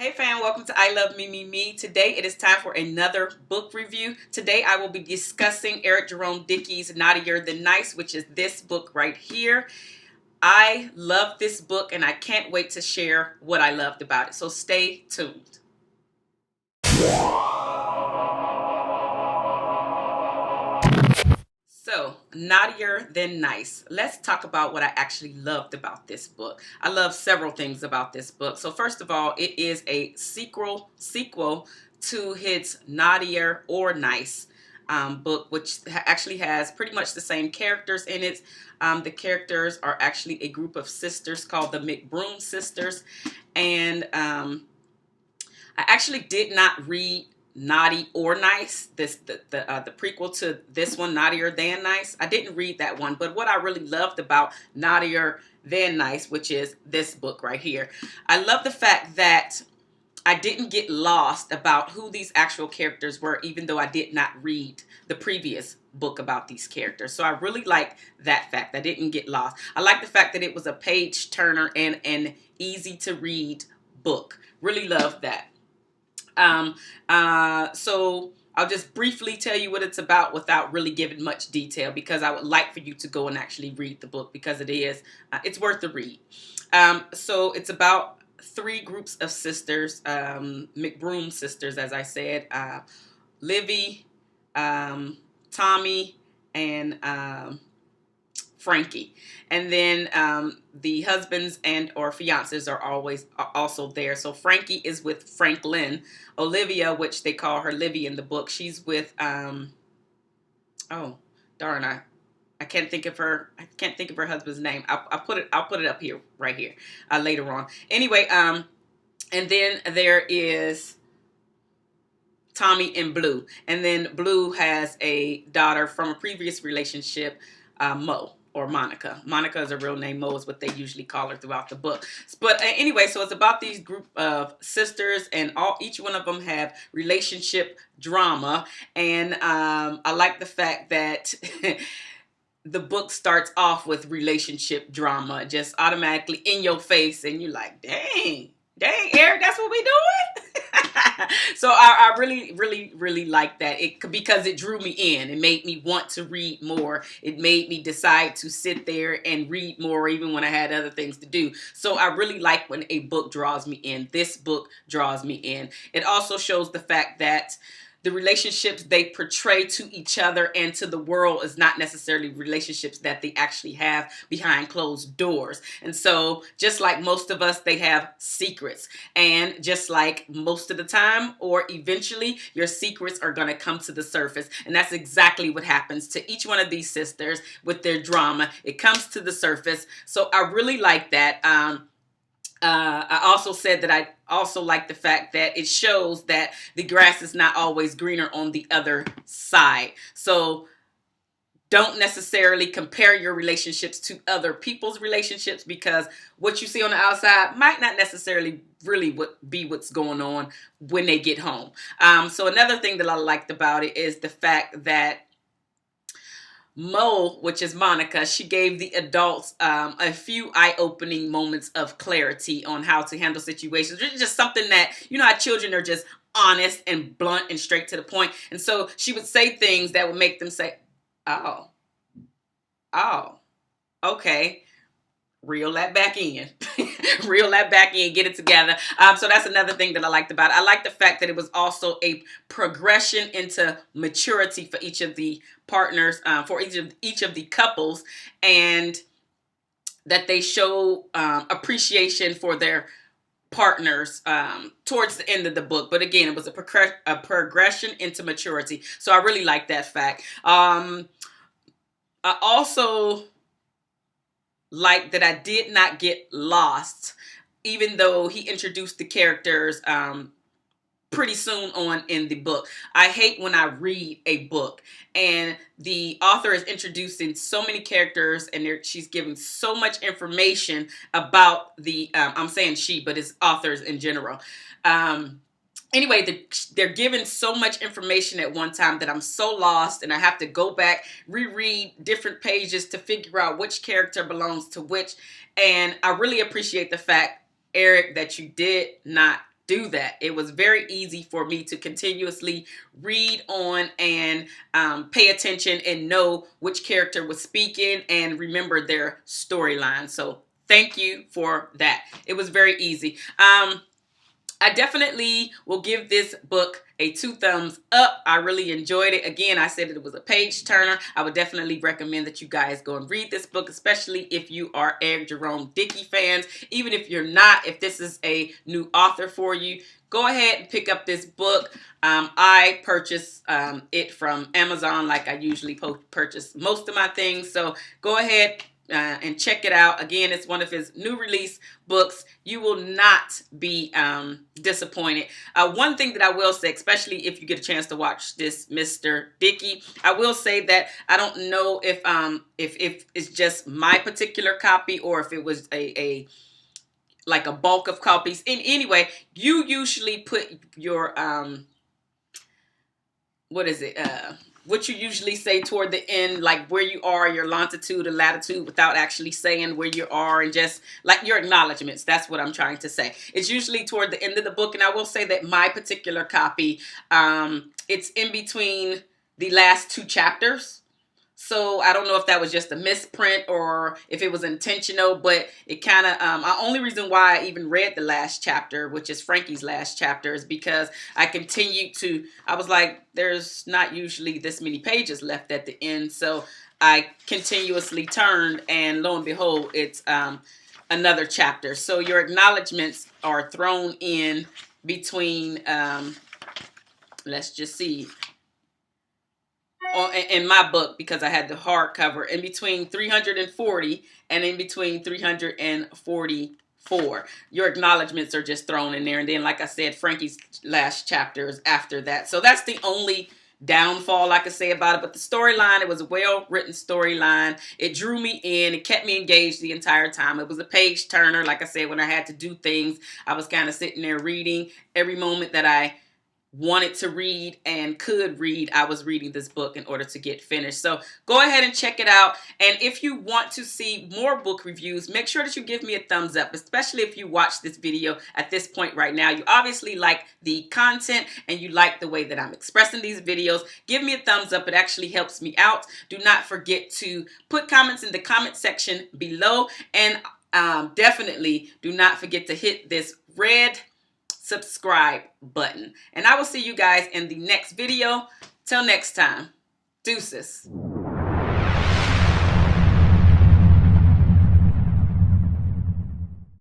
Hey fam, welcome to I Love Me, Me, Me. Today it is time for another book review. Today I will be discussing Eric Jerome Dickey's Naughtier Than Nice, which is this book right here. I love this book and I can't wait to share what I loved about it. So stay tuned. So, Naughtier Than Nice. Let's talk about what I actually loved about this book. I love several things about this book. So, first of all, it is a sequel to his Naughtier or Nice book, which actually has pretty much the same characters in it. The characters are actually a group of sisters called the McBroom sisters. And I actually did not read Naughty or Nice, the prequel to this one, Naughtier Than Nice. I didn't read that one, but what I really loved about Naughtier Than Nice, which is this book right here, I love the fact that I didn't get lost about who these actual characters were, even though I did not read the previous book about these characters. So I really like that fact. I didn't get lost. I like the fact that it was a page turner and an easy to read book. Really love that. So I'll just briefly tell you what it's about without really giving much detail, because I would like for you to go and actually read the book, because it's worth the read. So it's about three groups of sisters, McBroom sisters, as I said, Livy, Tommy, and Frankie. And then the husbands and or fiancés are also there. So Frankie is with Franklin. Olivia, which they call her Livy in the book, she's with oh darn, I can't think of her husband's name. I'll put it up here, right here, later on. Anyway, and then there is Tommy and Blue. And then Blue has a daughter from a previous relationship, Mo. Or Monica. Monica is her real name. Mo is what they usually call her throughout the book. But anyway, so it's about these group of sisters, and each one of them have relationship drama. And I like the fact that the book starts off with relationship drama, just automatically in your face, and you're like, dang, Eric, that's what we doing? So I really like that, because it drew me in. It made me want to read more. It made me decide to sit there and read more, even when I had other things to do. So I really like when a book draws me in. This book draws me in. It also shows the fact that the relationships they portray to each other and to the world is not necessarily relationships that they actually have behind closed doors. And so just like most of us, they have secrets. And just like most of the time, or eventually, your secrets are going to come to the surface. And that's exactly what happens to each one of these sisters with their drama. It comes to the surface. So I really like that. I also said that I also like the fact that it shows that the grass is not always greener on the other side. So don't necessarily compare your relationships to other people's relationships, because what you see on the outside might not necessarily really be what's going on when they get home. So another thing that I liked about it is the fact that Mo, which is Monica, she gave the adults a few eye-opening moments of clarity on how to handle situations. It's just something that, how children are just honest and blunt and straight to the point. And so she would say things that would make them say, oh, okay. Reel that back in. Reel that back in, get it together. So that's another thing that I liked about it. I like the fact that it was also a progression into maturity for each of the partners, for each of the couples, and that they show appreciation for their partners towards the end of the book. But again, it was a progression into maturity. So I really like that fact. I also like that I did not get lost, even though he introduced the characters pretty soon on in the book. I hate when I read a book and the author is introducing so many characters, and she's giving so much information about I'm saying she, but it's authors in general. Anyway, they're given so much information at one time that I'm so lost, and I have to go back, reread different pages to figure out which character belongs to which. And I really appreciate the fact, Eric, that you did not do that. It was very easy for me to continuously read on and pay attention and know which character was speaking and remember their storyline. So thank you for that. It was very easy. I definitely will give this book a 2 thumbs up. I really enjoyed it. Again, I said it was a page turner. I would definitely recommend that you guys go and read this book, especially if you are Eric Jerome Dickey fans. Even if you're not, if this is a new author for you, go ahead and pick up this book. I purchased it from Amazon like I usually purchase most of my things. So go ahead and check it out. Again, it's one of his new release books. You will not be disappointed. One thing that I will say, especially if you get a chance to watch this Mr. Dickey, I will say that I don't know if it's just my particular copy or if it was a like a bulk of copies. Anyway, you usually put your what you usually say toward the end, like where you are, your longitude and latitude, without actually saying where you are, and just like your acknowledgments. That's what I'm trying to say. It's usually toward the end of the book, and I will say that my particular copy, it's in between the last 2 chapters. So I don't know if that was just a misprint or if it was intentional, but it kind of, the only reason why I even read the last chapter, which is Frankie's last chapter, is because I was like, there's not usually this many pages left at the end. So I continuously turned, and lo and behold, it's another chapter. So your acknowledgments are thrown in between, let's just see, in my book, because I had the hardcover, in between 340 and in between 344. Your acknowledgments are just thrown in there. And then, like I said, Frankie's last chapter is after that. So that's the only downfall I could say about it. But the storyline, it was a well-written storyline. It drew me in. It kept me engaged the entire time. It was a page turner. Like I said, when I had to do things, I was kind of sitting there reading. Every moment that I wanted to read and could read, I was reading this book in order to get finished. So go ahead and check it out. And if you want to see more book reviews, make sure that you give me a thumbs up, especially if you watch this video at this point right now. You obviously like the content and you like the way that I'm expressing these videos. Give me a thumbs up. It actually helps me out. Do not forget to put comments in the comment section below, and definitely do not forget to hit this red subscribe button. And I will see you guys in the next video. Till next time, deuces.